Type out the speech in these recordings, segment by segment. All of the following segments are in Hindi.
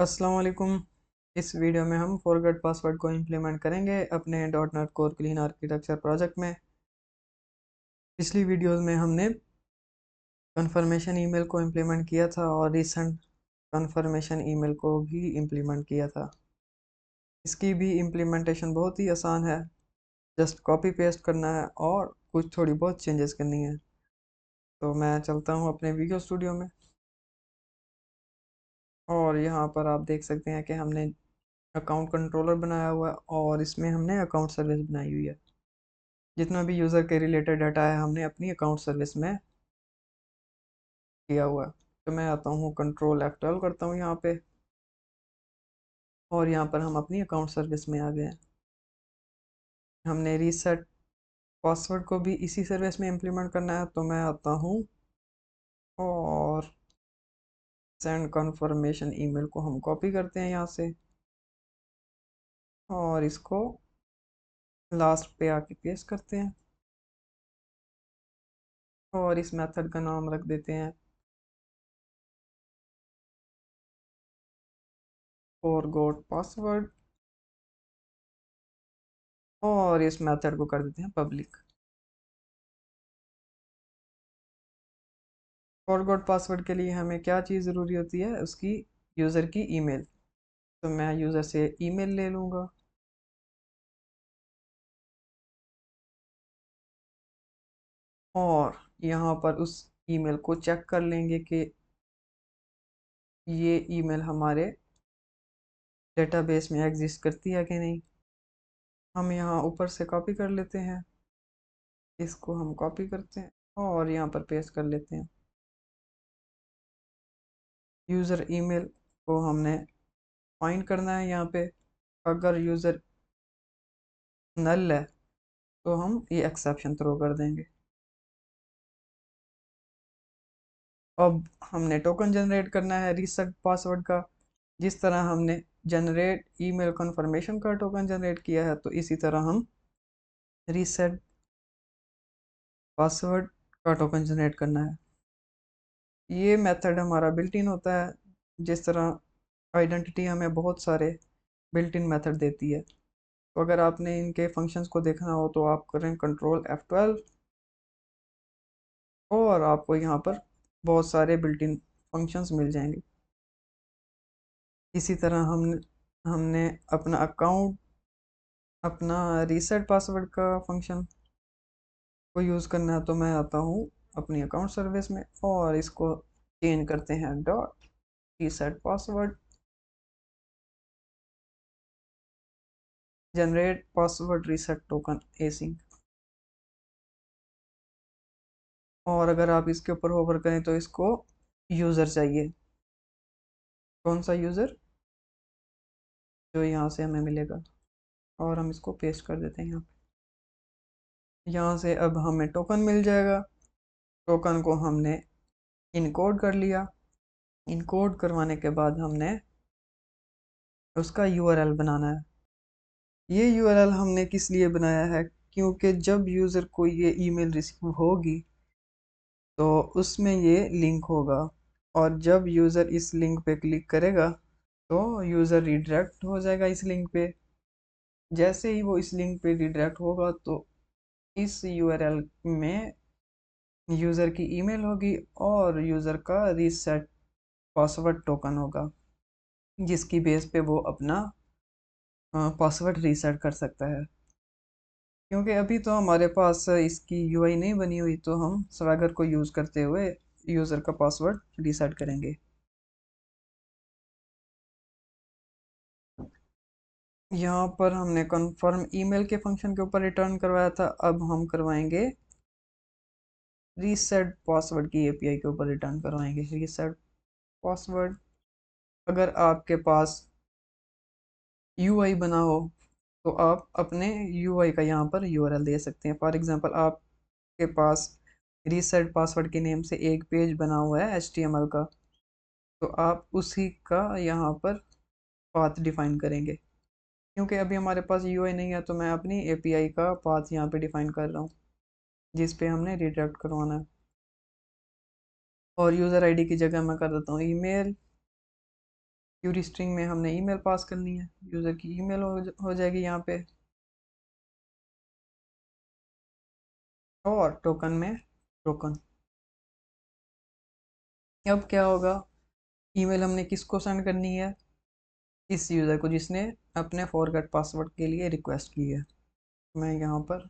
अस्सलाम वालेकुम। इस वीडियो में हम फॉरगेट पासवर्ड को इम्प्लीमेंट करेंगे अपने dot net core clean architecture project में। पिछली वीडियोस में हमने कन्फर्मेशन ईमेल को इम्प्लीमेंट किया था और रिसेंट कन्फर्मेशन ईमेल को भी इम्प्लीमेंट किया था। इसकी भी इम्प्लीमेंटेशन बहुत ही आसान है, जस्ट कॉपी पेस्ट करना है और कुछ थोड़ी बहुत चेंजेस करनी है। तो मैं चलता हूँ अपने वीडियो स्टूडियो में और यहाँ पर आप देख सकते हैं कि हमने अकाउंट कंट्रोलर बनाया हुआ है और इसमें हमने अकाउंट सर्विस बनाई हुई है। जितना भी यूज़र के रिलेटेड डाटा है हमने अपनी अकाउंट सर्विस में किया हुआ है। तो मैं आता हूँ कंट्रोल F12 करता हूँ यहाँ पे और यहाँ पर हम अपनी अकाउंट सर्विस में आ गए हैं। हमने रीसेट पासवर्ड को भी इसी सर्विस में इम्प्लीमेंट करना है, तो मैं आता हूँ और सेंड कन्फर्मेशन ईमेल को हम कॉपी करते हैं यहाँ से और इसको लास्ट पे आके पेस्ट करते हैं और इस मेथड का नाम रख देते हैं फॉरगॉट पासवर्ड और इस मेथड को कर देते हैं पब्लिक। फॉरगॉट पासवर्ड के लिए हमें क्या चीज़ ज़रूरी होती है, उसकी यूज़र की ईमेल। तो मैं यूज़र से ईमेल ले लूँगा और यहाँ पर उस ईमेल को चेक कर लेंगे कि ये ईमेल हमारे डेटाबेस में एग्जिस्ट करती है कि नहीं। हम यहाँ ऊपर से कॉपी कर लेते हैं, इसको हम कॉपी करते हैं और यहाँ पर पेस्ट कर लेते हैं। यूज़र ईमेल को हमने फाइंड करना है यहाँ पे। अगर यूज़र नल है तो हम ये एक्सेप्शन थ्रो कर देंगे। अब हमने टोकन जनरेट करना है रीसेट पासवर्ड का। जिस तरह हमने जनरेट ईमेल कंफर्मेशन का टोकन जनरेट किया है, तो इसी तरह हम रीसेट पासवर्ड का टोकन जनरेट करना है। ये मेथड हमारा बिल्ट इन होता है। जिस तरह आइडेंटिटी हमें बहुत सारे बिल्ट इन मेथड देती है, तो अगर आपने इनके फंक्शंस को देखना हो तो आप करें कंट्रोल F12 और आपको यहाँ पर बहुत सारे बिल्ट इन फंक्शंस मिल जाएंगे। इसी तरह हमने अपना अकाउंट अपना रीसेट पासवर्ड का फंक्शन को यूज़ करना है, तो मैं आता हूँ अपनी अकाउंट सर्विस में और इसको चेंज करते हैं dot reset password generate password reset token async. और अगर आप इसके ऊपर होवर करें तो इसको यूज़र चाहिए। कौन सा यूज़र? जो यहाँ से हमें मिलेगा और हम इसको पेस्ट कर देते हैं यहाँ से अब हमें टोकन मिल जाएगा। टोकन को हमने इनकोड कर लिया। इनकोड करवाने के बाद हमने उसका यूआरएल बनाना है। ये यूआरएल हमने किस लिए बनाया है, क्योंकि जब यूज़र को ये ईमेल रिसीव होगी तो उसमें ये लिंक होगा और जब यूज़र इस लिंक पे क्लिक करेगा तो यूज़र रिडायरेक्ट हो जाएगा इस लिंक पे। जैसे ही वो इस लिंक पे रिडायरेक्ट होगा तो इस यूआरएल में यूज़र की ईमेल होगी और यूज़र का रीसेट पासवर्ड टोकन होगा, जिसकी बेस पे वो अपना पासवर्ड रीसेट कर सकता है। क्योंकि अभी तो हमारे पास इसकी यूआई नहीं बनी हुई, तो हम स्वैगर को यूज़ करते हुए यूज़र का पासवर्ड रीसेट करेंगे। यहाँ पर हमने कन्फर्म ईमेल के फंक्शन के ऊपर रिटर्न करवाया था, अब हम करवाएंगे रीसेट पासवर्ड की एपीआई के ऊपर रिटर्न करवाएंगे रीसेट पासवर्ड। अगर आपके पास यूआई बना हो तो आप अपने यूआई का यहाँ पर यूआरएल दे सकते हैं। फॉर एग्जांपल आपके पास रीसेट पासवर्ड के नेम से एक पेज बना हुआ है एचटीएमएल का, तो आप उसी का यहाँ पर पाथ डिफाइन करेंगे। क्योंकि अभी हमारे पास यूआई नहीं है, तो मैं अपनी एपीआई का पाथ यहाँ पे डिफाइन कर रहा हूँ जिस पे हमने रिडायरेक्ट करवाना है। और यूज़र आईडी की जगह मैं कर देता हूँ ईमेल क्यूरी स्ट्रिंग में हमने ईमेल पास करनी है, यूज़र की ईमेल हो जाएगी यहाँ पे, और टोकन में टोकन। अब क्या होगा, ईमेल हमने किसको सेंड करनी है, इस यूज़र को जिसने अपने फॉरगेट पासवर्ड के लिए रिक्वेस्ट की है। मैं यहाँ पर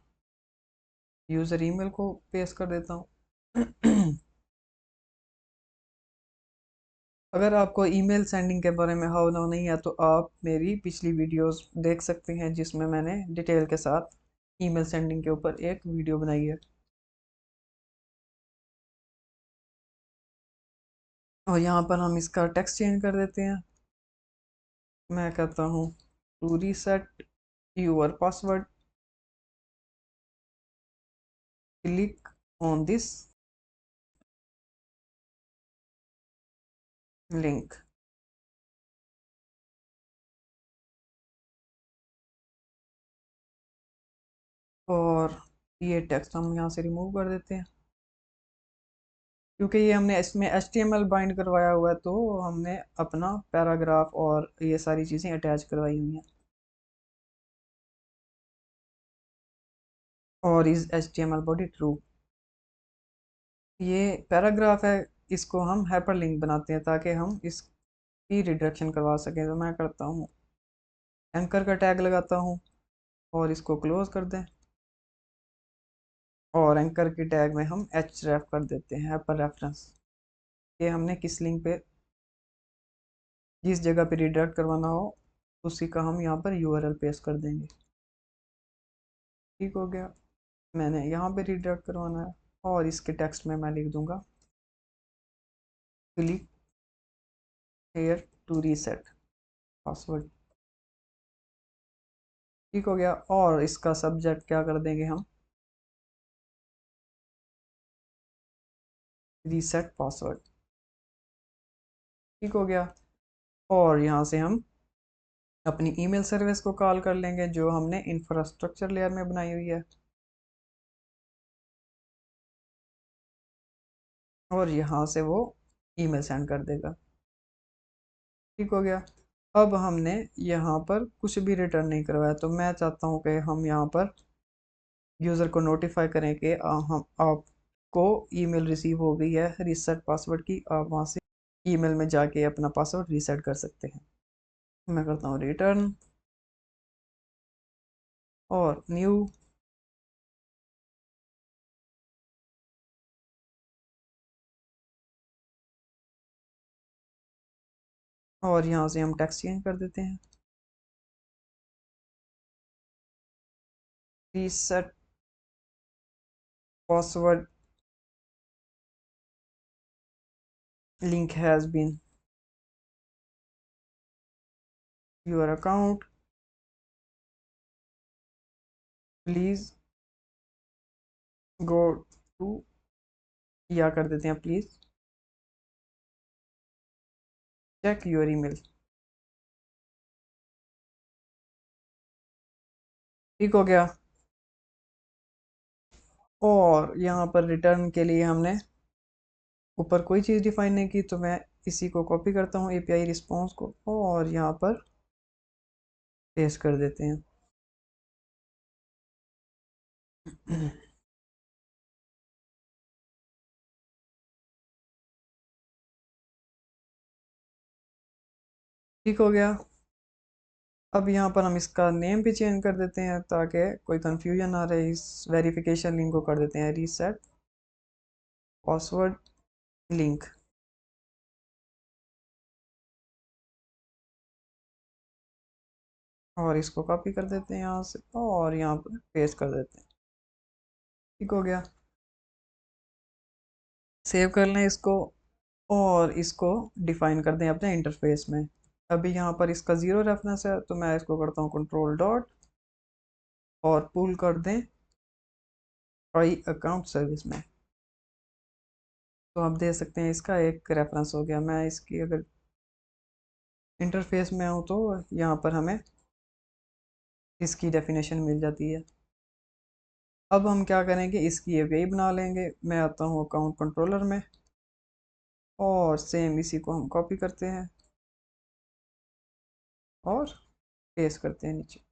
यूज़र ईमेल को पेस्ट कर देता हूँ। अगर आपको ईमेल सेंडिंग के बारे में हाउ नाउ नहीं है तो आप मेरी पिछली वीडियोस देख सकते हैं, जिसमें मैंने डिटेल के साथ ईमेल सेंडिंग के ऊपर एक वीडियो बनाई है। और यहाँ पर हम इसका टेक्स्ट चेंज कर देते हैं। मैं कहता हूँ to reset your password click on this link. और ये टेक्स्ट हम यहाँ से रिमूव कर देते हैं, क्योंकि ये हमने इसमें HTML बाइंड करवाया हुआ है, तो हमने अपना पैराग्राफ और ये सारी चीज़ें अटैच करवाई हुई हैं। और इज HTML बॉडी ट्रू, ये पैराग्राफ है, इसको हम हाइपरलिंक बनाते हैं ताकि हम इसकी रिडक्शन करवा सकें। तो मैं करता हूँ एंकर का टैग लगाता हूँ और इसको क्लोज कर दें, और एंकर की टैग में हम href कर देते हैं, हाइपर रेफरेंस। ये हमने किस लिंक पे, जिस जगह पे रिडायरेक्ट करवाना हो उसी का हम यहाँ पर URL पेस्ट कर देंगे। ठीक हो गया, मैंने यहाँ पे रिडायरेक्ट करवाना है, और इसके टेक्स्ट में मैं लिख दूंगा click here to reset password. ठीक हो गया, और इसका सब्जेक्ट क्या कर देंगे हम, रीसेट पासवर्ड। ठीक हो गया, और यहाँ से हम अपनी ईमेल सर्विस को कॉल कर लेंगे जो हमने इंफ्रास्ट्रक्चर लेयर में बनाई हुई है, और यहाँ से वो ईमेल सेंड कर देगा। ठीक हो गया, अब हमने यहाँ पर कुछ भी रिटर्न नहीं करवाया, तो मैं चाहता हूँ कि हम यहाँ पर यूज़र को नोटिफाई करें कि हम आपको ईमेल रिसीव हो गई है रीसेट पासवर्ड की, आप वहाँ से ईमेल में जाके अपना पासवर्ड रीसेट कर सकते हैं। मैं करता हूँ रिटर्न और न्यू, और यहाँ से हम टेक्स्ट चेंज कर देते हैं, reset password link has been your account please go to, या कर देते हैं प्लीज़ चेक योर ईमेल। ठीक हो गया, और यहाँ पर रिटर्न के लिए हमने ऊपर कोई चीज़ डिफाइन नहीं की, तो मैं इसी को कॉपी करता हूँ API रिस्पॉन्स को, और यहाँ पर पेस्ट कर देते हैं। ठीक हो गया, अब यहाँ पर हम इसका नेम भी चेंज कर देते हैं ताकि कोई कंफ्यूजन ना रहे। इस वेरिफिकेशन लिंक को कर देते हैं रीसेट पासवर्ड लिंक, और इसको कॉपी कर देते हैं यहाँ से और यहाँ पर पेस्ट कर देते हैं। ठीक हो गया, सेव कर लें इसको, और इसको डिफाइन कर दें अपने इंटरफेस में। अभी यहाँ पर इसका ज़ीरो रेफरेंस है, तो मैं इसको करता हूँ कंट्रोल डॉट और पुल कर दें आई अकाउंट सर्विस में, तो आप देख सकते हैं इसका एक रेफरेंस हो गया। मैं इसकी अगर इंटरफेस में आऊँ तो यहाँ पर हमें इसकी डेफिनेशन मिल जाती है। अब हम क्या करेंगे, इसकी API बना लेंगे। मैं आता हूँ अकाउंट कंट्रोलर में, और सेम इसी को हम कॉपी करते हैं और पेस्ट करते हैं नीचे,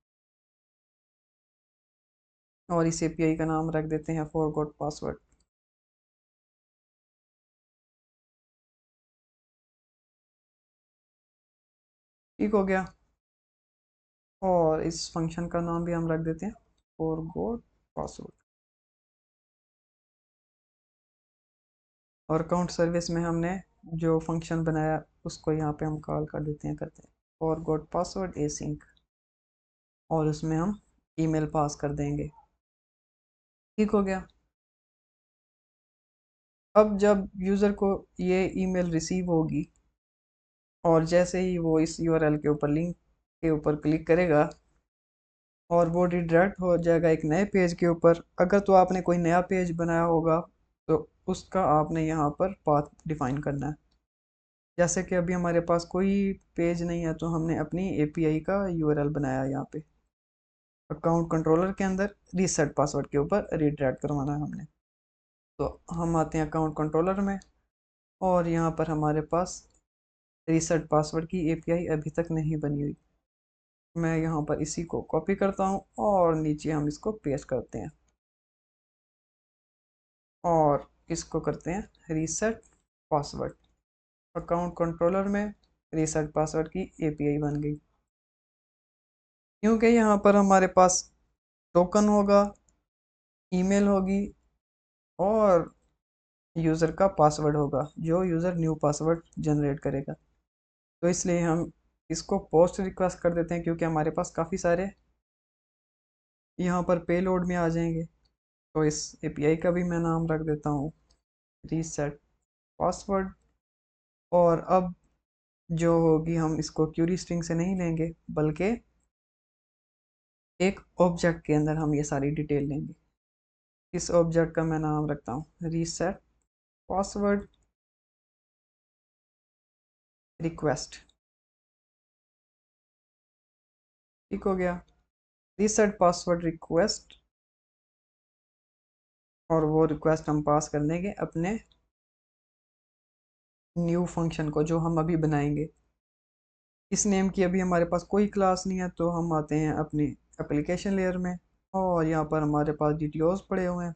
और इस एपीआई का नाम रख देते हैं फॉरगॉट पासवर्ड। ठीक हो गया। और इस फंक्शन का नाम भी हम रख देते हैं फॉरगॉट पासवर्ड। और काउंट सर्विस में हमने जो फंक्शन बनाया उसको यहाँ पे हम कॉल कर देते हैं, करते हैं फॉरगॉट पासवर्ड एसिंक, और उसमें हम ईमेल पास कर देंगे। ठीक हो गया। अब जब यूज़र को ये ईमेल रिसीव होगी, और जैसे ही वो इस यूआरएल के ऊपर, लिंक के ऊपर क्लिक करेगा, और वो रिडायरेक्ट हो जाएगा एक नए पेज के ऊपर। अगर तो आपने कोई नया पेज बनाया होगा तो उसका आपने यहाँ पर पाथ डिफाइन करना है। जैसे कि अभी हमारे पास कोई पेज नहीं है, तो हमने अपनी एपीआई का यूआरएल बनाया यहाँ पे अकाउंट कंट्रोलर के अंदर, रीसेट पासवर्ड के ऊपर रिडायरेक्ट करवाना है हमने। तो हम आते हैं अकाउंट कंट्रोलर में, और यहाँ पर हमारे पास रीसेट पासवर्ड की एपीआई अभी तक नहीं बनी हुई। मैं यहाँ पर इसी को कॉपी करता हूँ और नीचे हम इसको पेस्ट करते हैं, और इसको करते हैं रीसेट पासवर्ड। अकाउंट कंट्रोलर में रीसेट पासवर्ड की एपीआई बन गई, क्योंकि यहाँ पर हमारे पास टोकन होगा, ईमेल होगी, और यूज़र का पासवर्ड होगा जो यूज़र न्यू पासवर्ड जनरेट करेगा। तो इसलिए हम इसको पोस्ट रिक्वेस्ट कर देते हैं, क्योंकि हमारे पास काफ़ी सारे यहाँ पर पेलोड में आ जाएंगे। तो इस एपीआई का भी मैं नाम रख देता हूँ रीसेट पासवर्ड। और अब जो होगी, हम इसको क्यूरी स्ट्रिंग से नहीं लेंगे, बल्कि एक ऑब्जेक्ट के अंदर हम ये सारी डिटेल लेंगे। इस ऑब्जेक्ट का मैं नाम रखता हूँ रीसेट पासवर्ड रिक्वेस्ट। ठीक हो गया। रीसेट पासवर्ड रिक्वेस्ट, और वो रिक्वेस्ट हम पास कर देंगे अपने न्यू फंक्शन को जो हम अभी बनाएंगे। इस नेम की अभी हमारे पास कोई क्लास नहीं है, तो हम आते हैं अपनी एप्लीकेशन लेयर में, और यहाँ पर हमारे पास डिटेल्स पड़े हुए हैं।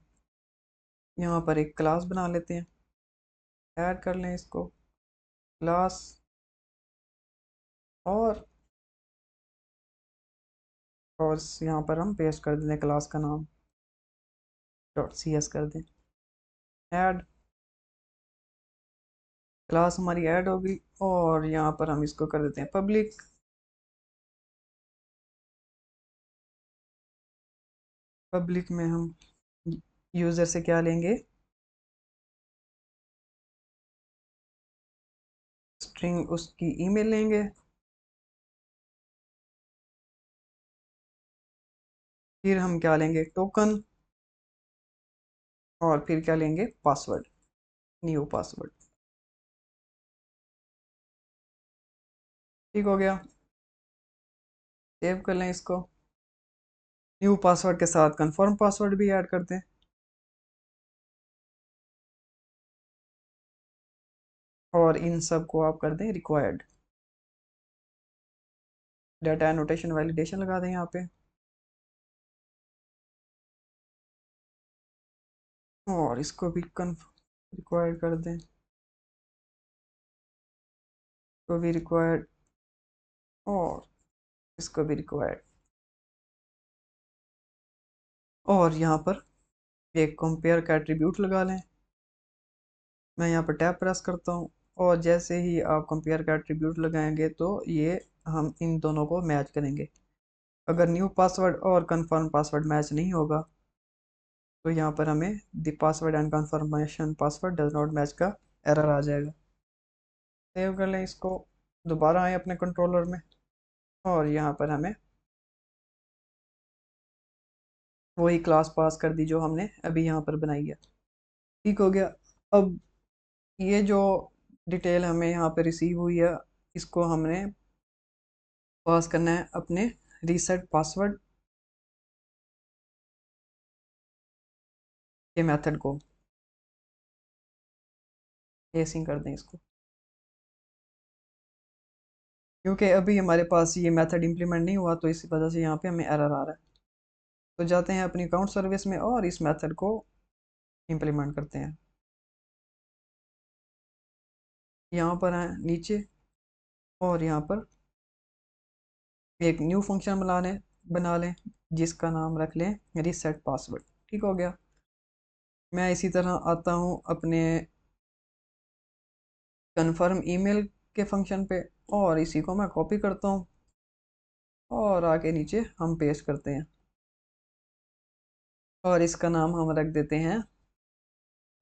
यहाँ पर एक क्लास बना लेते हैं, ऐड कर लें इसको क्लास, और यहाँ पर हम पेस्ट कर दें क्लास का नाम डॉट सी एस कर दें, ऐड। क्लास हमारी ऐड होगी, और यहाँ पर हम इसको कर देते हैं पब्लिक। पब्लिक में हम यूज़र से क्या लेंगे, स्ट्रिंग उसकी ईमेल लेंगे, फिर हम क्या लेंगे टोकन, और फिर क्या लेंगे पासवर्ड, न्यू पासवर्ड। ठीक हो गया। सेव कर लें इसको। न्यू पासवर्ड के साथ कंफर्म पासवर्ड भी ऐड कर दें, और इन सब को आप कर दें रिक्वायर्ड। डाटा एनोटेशन वैलिडेशन लगा दें यहाँ पे, और इसको भी रिक्वायर्ड कर दें, इसको भी रिक्वायर्ड, और इसको भी रिक्वायर्ड। और यहाँ पर एक कंपेयर का एट्रीब्यूट लगा लें। मैं यहाँ पर टैब प्रेस करता हूँ, और जैसे ही आप कंपेयर का एट्रीब्यूट लगाएंगे तो ये हम इन दोनों को मैच करेंगे। अगर न्यू पासवर्ड और कंफर्म पासवर्ड मैच नहीं होगा, तो यहाँ पर हमें the password and confirmation password does not match का एरर आ जाएगा। सेव कर लें इसको, दोबारा आए अपने कंट्रोलर में, और यहाँ पर हमें वही क्लास पास कर दी जो हमने अभी यहाँ पर बनाई है। ठीक हो गया। अब ये जो डिटेल हमें यहाँ पे रिसीव हुई है, इसको हमने पास करना है अपने रीसेट पासवर्ड के मेथड को। एसिंग कर दें इसको। क्योंकि अभी हमारे पास ये मेथड इम्प्लीमेंट नहीं हुआ, तो इसी वजह से यहाँ पे हमें एरर आ रहा है। तो जाते हैं अपनी अकाउंट सर्विस में और इस मेथड को इम्प्लीमेंट करते हैं। यहाँ पर आए नीचे और यहाँ पर एक न्यू फंक्शन बना लें जिसका नाम रख लें रीसेट पासवर्ड। ठीक हो गया। मैं इसी तरह आता हूँ अपने कन्फर्म ईमेल के फंक्शन पे और इसी को मैं कॉपी करता हूँ और आके नीचे हम पेस्ट करते हैं और इसका नाम हम रख देते हैं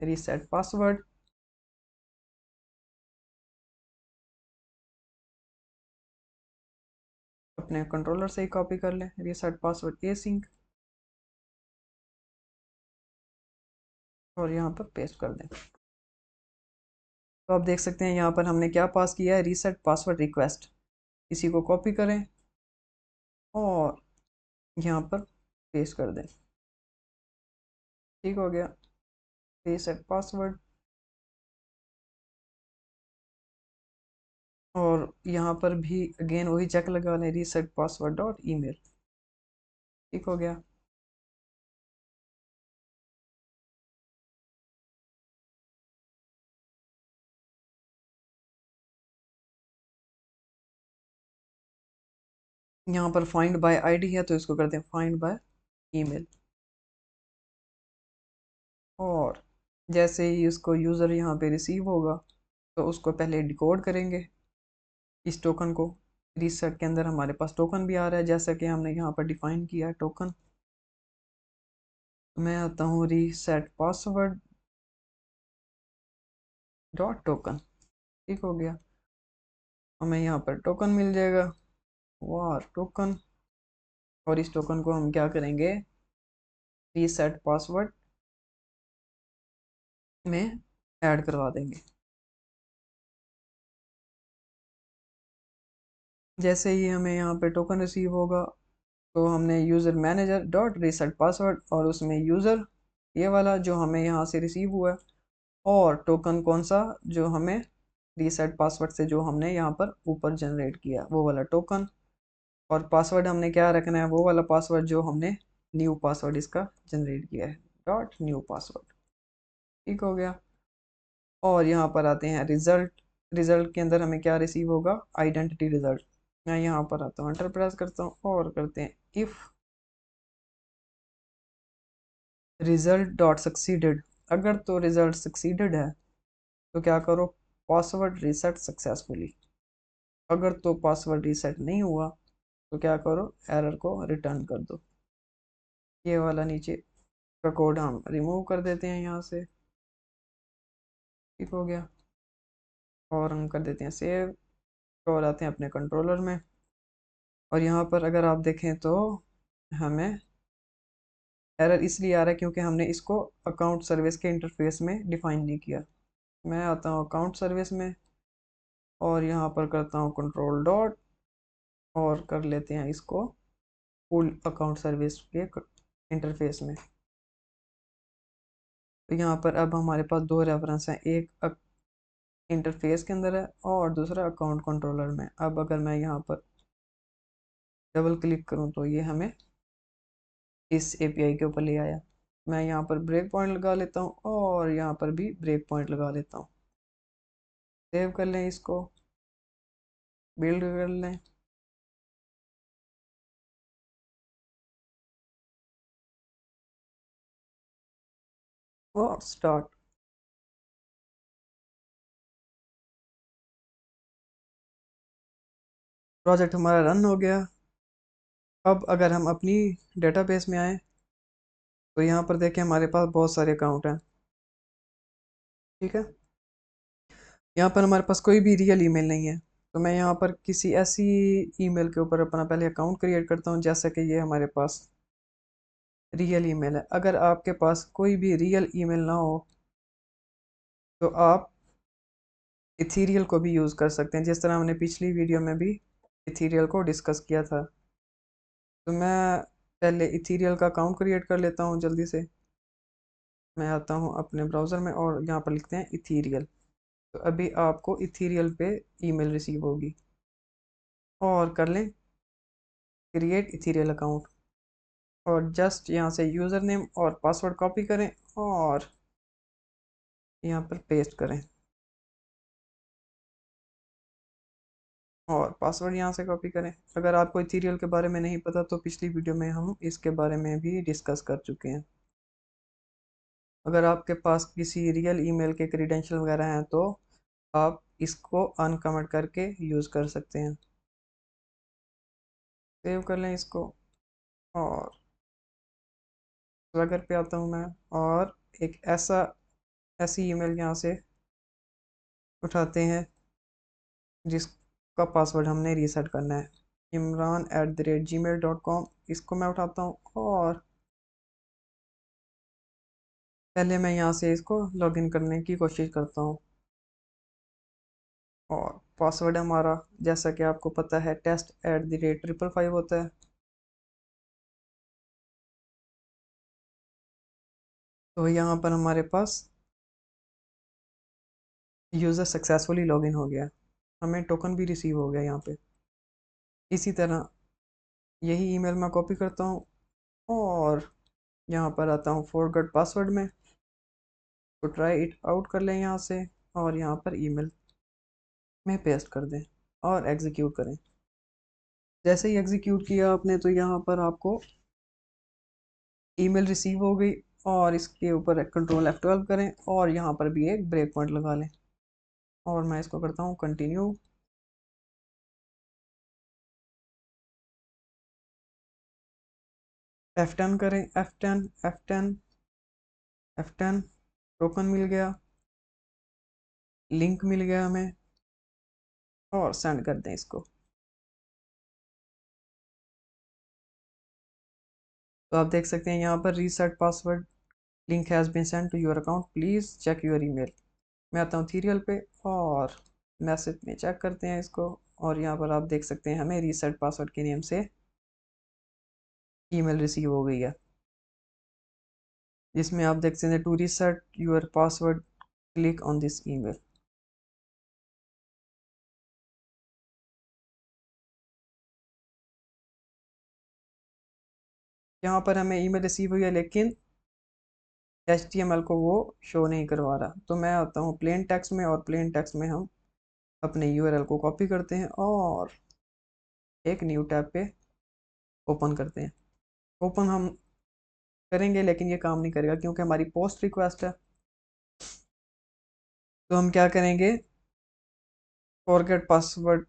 रीसेट पासवर्ड। अपने कंट्रोलर से ही कॉपी कर लें रीसेट पासवर्ड एसिंक और यहाँ पर पेस्ट कर दें। तो आप देख सकते हैं यहाँ पर हमने क्या पास किया है, रीसेट पासवर्ड रिक्वेस्ट। इसी को कॉपी करें और यहाँ पर पेस्ट कर दें। ठीक हो गया। रीसेट पासवर्ड और यहाँ पर भी अगेन वही चेक लगा लें रीसेट पासवर्ड डॉट ईमेल। ठीक हो गया। यहाँ पर फाइंड बाय आईडी है तो इसको करते हैं फाइंड बाय ईमेल और जैसे ही इसको यूज़र यहाँ पे रिसीव होगा तो उसको पहले डिकोड करेंगे इस टोकन को। रीसेट के अंदर हमारे पास टोकन भी आ रहा है जैसा कि हमने यहाँ पर डिफाइन किया है टोकन। मैं आता हूँ रीसेट पासवर्ड डॉट टोकन। ठीक हो गया। हमें यहाँ पर टोकन मिल जाएगा वार टोकन और इस टोकन को हम क्या करेंगे रीसेट पासवर्ड में ऐड करवा देंगे। जैसे ही हमें यहाँ पे टोकन रिसीव होगा तो हमने user manager dot reset password और उसमें यूज़र ये वाला जो हमें यहाँ से रिसीव हुआ है और टोकन कौन सा जो हमें रीसेट पासवर्ड से जो हमने यहाँ पर ऊपर जनरेट किया वो वाला टोकन और पासवर्ड हमने क्या रखना है वो वाला पासवर्ड जो हमने न्यू पासवर्ड इसका जनरेट किया है डॉट न्यू पासवर्ड। ठीक हो गया। और यहाँ पर आते हैं रिज़ल्ट। रिज़ल्ट के अंदर हमें क्या रिसीव होगा आइडेंटिटी रिज़ल्ट। मैं यहाँ पर आता हूँ एंटर प्रेस करता हूँ और करते हैं इफ़ रिज़ल्ट डॉट सक्सीडेड। अगर तो रिज़ल्ट सक्सीडेड है तो क्या करो पासवर्ड रीसेट सक्सेसफुली। अगर तो पासवर्ड रीसेट नहीं हुआ तो क्या करो एरर को रिटर्न कर दो। ये वाला नीचे का कोड हम रिमूव कर देते हैं यहाँ से। ठीक हो गया। और हम कर देते हैं सेव और आते हैं अपने कंट्रोलर में और यहाँ पर अगर आप देखें तो हमें एरर इसलिए आ रहा है क्योंकि हमने इसको अकाउंट सर्विस के इंटरफेस में डिफाइन नहीं किया। मैं आता हूँ अकाउंट सर्विस में और यहाँ पर करता हूँ कंट्रोल डॉट और कर लेते हैं इसको फुल अकाउंट सर्विस के इंटरफेस में। तो यहाँ पर अब हमारे पास दो रेफरेंस हैं, एक इंटरफेस के अंदर है और दूसरा अकाउंट कंट्रोलर में। अब अगर मैं यहाँ पर डबल क्लिक करूँ तो ये हमें इस एपीआई के ऊपर ले आया। मैं यहाँ पर ब्रेक पॉइंट लगा लेता हूँ और यहाँ पर भी ब्रेक पॉइंट लगा लेता हूँ। सेव कर लें इसको, बिल्ड कर लें और स्टार्ट। प्रोजेक्ट हमारा रन हो गया। अब अगर हम अपनी डेटाबेस में आए तो यहाँ पर देखें हमारे पास बहुत सारे अकाउंट हैं। ठीक है। यहाँ पर हमारे पास कोई भी रियल ईमेल नहीं है तो मैं यहाँ पर किसी ऐसी ईमेल के ऊपर अपना पहले अकाउंट क्रिएट करता हूँ जैसा कि ये हमारे पास रियल ईमेल है। अगर आपके पास कोई भी रियल ईमेल ना हो तो आप इथीरियल को भी यूज़ कर सकते हैं जिस तरह हमने पिछली वीडियो में भी इथीरियल को डिस्कस किया था। तो मैं पहले इथीरियल का अकाउंट क्रिएट कर लेता हूँ जल्दी से। मैं आता हूँ अपने ब्राउज़र में और यहाँ पर लिखते हैं इथीरियल। तो अभी आपको इथीरियल पे ईमेल रिसीव होगी। और कर लें क्रिएट इथीरियल अकाउंट, और जस्ट यहाँ से यूज़र नेम और पासवर्ड कॉपी करें और यहाँ पर पेस्ट करें, और पासवर्ड यहाँ से कॉपी करें। अगर आपको इथीरियल के बारे में नहीं पता तो पिछली वीडियो में हम इसके बारे में भी डिस्कस कर चुके हैं। अगर आपके पास किसी रियल ईमेल के क्रीडेंशियल वगैरह हैं तो आप इसको अनकमेंट करके यूज़ कर सकते हैं। सेव कर लें इसको, और स्वेगर पे आता हूँ मैं, और एक ऐसी ईमेल यहाँ से उठाते हैं जिसका पासवर्ड हमने रीसेट करना है, imran@gmail.com। इसको मैं उठाता हूँ और पहले मैं यहाँ से इसको लॉगिन करने की कोशिश करता हूँ। और पासवर्ड हमारा, जैसा कि आपको पता है, test@555 होता है। तो यहाँ पर हमारे पास यूज़र सक्सेसफुली लॉगिन हो गया, हमें टोकन भी रिसीव हो गया यहाँ पे। इसी तरह यही ईमेल मैं कॉपी करता हूँ और यहाँ पर आता हूँ फॉरगॉट पासवर्ड में, तो ट्राई इट आउट कर लें यहाँ से, और यहाँ पर ईमेल में पेस्ट कर दें और एग्जीक्यूट करें। जैसे ही एग्जीक्यूट किया आपने तो यहाँ पर आपको ईमेल रिसीव हो गई, और इसके ऊपर कंट्रोल F12 करें और यहाँ पर भी एक ब्रेक पॉइंट लगा लें, और मैं इसको करता हूँ कंटिन्यू। F10 करें, F10 F10 F10, टोकन मिल गया, लिंक मिल गया हमें, और सेंड कर दें इसको। तो आप देख सकते हैं यहाँ पर reset password link has been send to your account, please check your email. मैं आता हूँ सीरियल पे और मैसेज में चेक करते हैं इसको, और यहाँ पर आप देख सकते हैं हमें रीसेट पासवर्ड के नेम से ईमेल रिसीव हो गई है, जिसमें आप देख सकते हैं to reset your password click on this email. यहाँ पर हमें ईमेल रिसीव हुई है लेकिन HTML को वो शो नहीं करवा रहा, तो मैं आता हूँ प्लेन टेक्स्ट में, और प्लेन टेक्स्ट में हम अपने URL को कॉपी करते हैं और एक न्यू टैब पे ओपन करते हैं। ओपन हम करेंगे लेकिन ये काम नहीं करेगा क्योंकि हमारी पोस्ट रिक्वेस्ट है। तो हम क्या करेंगे, फॉरगेट पासवर्ड,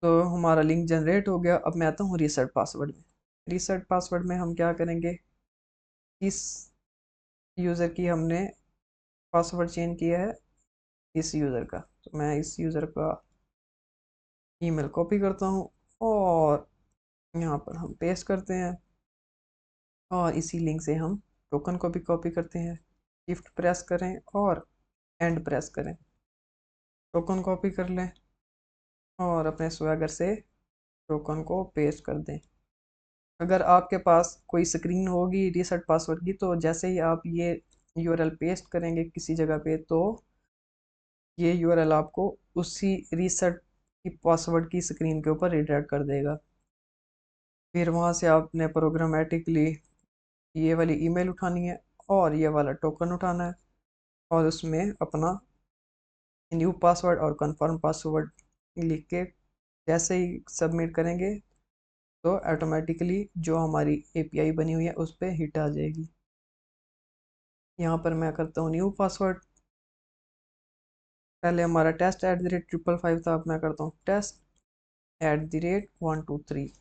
तो हमारा लिंक जनरेट हो गया। अब मैं आता हूँ रीसेट पासवर्ड में। रीसेट पासवर्ड में हम क्या करेंगे, इस यूज़र की हमने पासवर्ड चेंज किया है, इस यूज़र का, तो मैं इस यूज़र का ईमेल कॉपी करता हूँ और यहाँ पर हम पेस्ट करते हैं, और इसी लिंक से हम टोकन को भी कॉपी करते हैं। शिफ्ट प्रेस करें और एंड प्रेस करें, टोकन कॉपी कर लें और अपने स्वैगर से टोकन को पेस्ट कर दें। अगर आपके पास कोई स्क्रीन होगी रीसेट पासवर्ड की, तो जैसे ही आप ये URL पेस्ट करेंगे किसी जगह पे, तो ये URL आपको उसी रीसेट की पासवर्ड की स्क्रीन के ऊपर रिडायरेक्ट कर देगा। फिर वहाँ से आपने प्रोग्रामेटिकली ये वाली ईमेल उठानी है और ये वाला टोकन उठाना है, और उसमें अपना न्यू पासवर्ड और कंफर्म पासवर्ड लिख के जैसे ही सबमिट करेंगे तो ऑटोमेटिकली जो हमारी API बनी हुई है उस पर हिट आ जाएगी। यहाँ पर मैं करता हूँ न्यू पासवर्ड। पहले हमारा test@555 था, अब मैं करता हूँ test@123,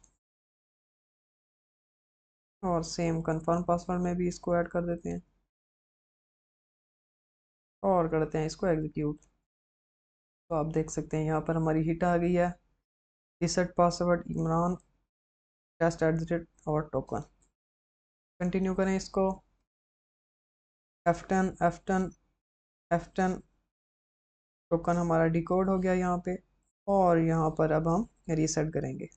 और सेम कंफर्म पासवर्ड में भी इसको ऐड कर देते हैं और करते हैं इसको एग्जीक्यूट। तो आप देख सकते हैं यहाँ पर हमारी हिट आ गई है, रीसेट पासवर्ड इमरान test@ और टोकन। कंटिन्यू करें इसको, F10 F10 F10, टोकन हमारा डिकोड हो गया यहाँ पे, और यहाँ पर अब हम रीसेट करेंगे।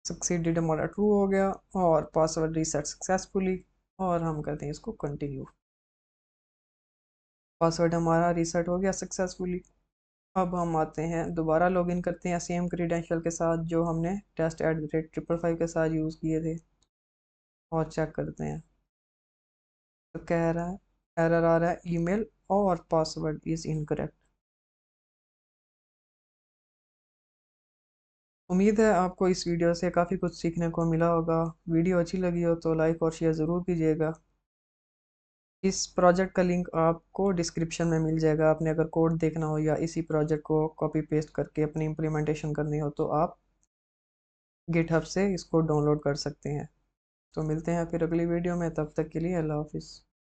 सक्सीडेड हमारा ट्रू हो गया और पासवर्ड रीसेट सक्सेसफुली, और हम करते हैं इसको कंटिन्यू। पासवर्ड हमारा रीसेट हो गया सक्सेसफुली। अब हम आते हैं, दोबारा लॉगिन करते हैं सेम क्रीडेंशियल के साथ जो हमने test@555 के साथ यूज़ किए थे, और चेक करते हैं। तो कह रहा है, एरर आ रहा है, ईमेल और पासवर्ड इज़ इनकरेक्ट। उम्मीद है आपको इस वीडियो से काफ़ी कुछ सीखने को मिला होगा। वीडियो अच्छी लगी हो तो लाइक और शेयर ज़रूर कीजिएगा। इस प्रोजेक्ट का लिंक आपको डिस्क्रिप्शन में मिल जाएगा। आपने अगर कोड देखना हो या इसी प्रोजेक्ट को कॉपी पेस्ट करके अपनी इम्प्लीमेंटेशन करनी हो तो आप गिटहब से इसको डाउनलोड कर सकते हैं। तो मिलते हैं फिर अगली वीडियो में, तब तक के लिए अल्लाह हाफिज़।